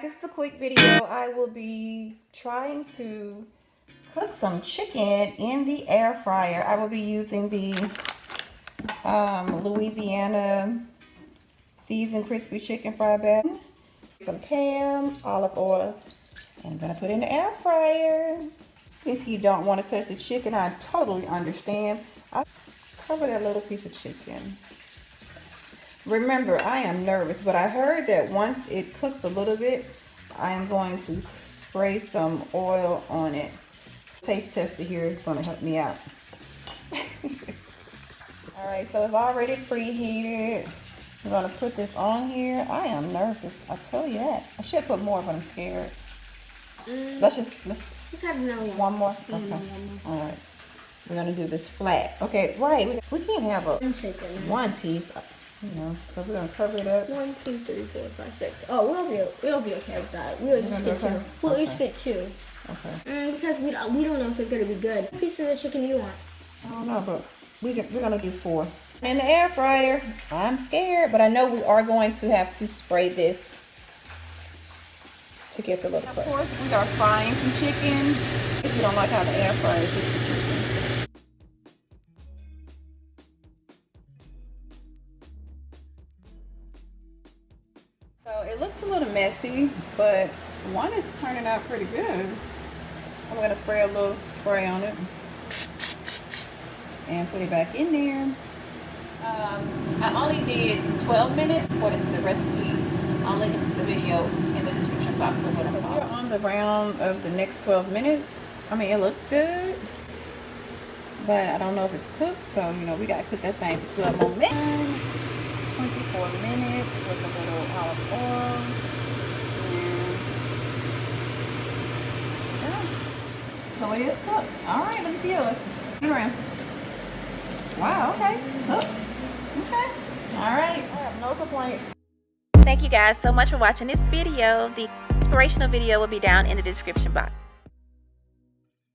This is a quick video. I will be trying to cook some chicken in the air fryer. I will be using the Louisiana seasoned crispy chicken fry batter, some Pam, olive oil, and I'm gonna put it in the air fryer. If you don't want to touch the chicken, I totally understand. I'll cover that little piece of chicken. Remember, I am nervous, but I heard that once it cooks a little bit, I am going to spray some oil on it. Taste tester here is going to help me out. Alright, so it's already preheated. I'm going to put this on here. I am nervous, I tell you that. I should put more, but I'm scared. Let's have another one more? Okay. Alright. We're going to do this flat. Okay, right. We can't have a one piece. You know, so we're gonna cover it up. 1, 2, 3, 4, 5, 6. Oh, we'll be okay with that. We'll each get two. We'll each get two. Okay. Because we don't know if it's gonna be good. What pieces of chicken do you want? I don't know, but we're gonna do 4. In the air fryer, I'm scared, but I know we are going to have to spray this to get the little. Of course, we are frying some chicken. If you don't like how the air fryer is the chicken. So it looks a little messy, but one is turning out pretty good. I'm gonna spray a little spray on it and put it back in there. I only did 12 minutes according to the recipe. I'll link the video in the description box of what I'm talking about. We're on the round of the next 12 minutes. I mean, it looks good, but I don't know if it's cooked, so you know we gotta cook that thing for 12 more minutes. 24 minutes with a little olive oil. And yeah. So it is cooked. Alright, let me see it. Turn around. Wow, okay. Cooked. Okay. Alright. I have no complaints. Thank you guys so much for watching this video. The inspirational video will be down in the description box.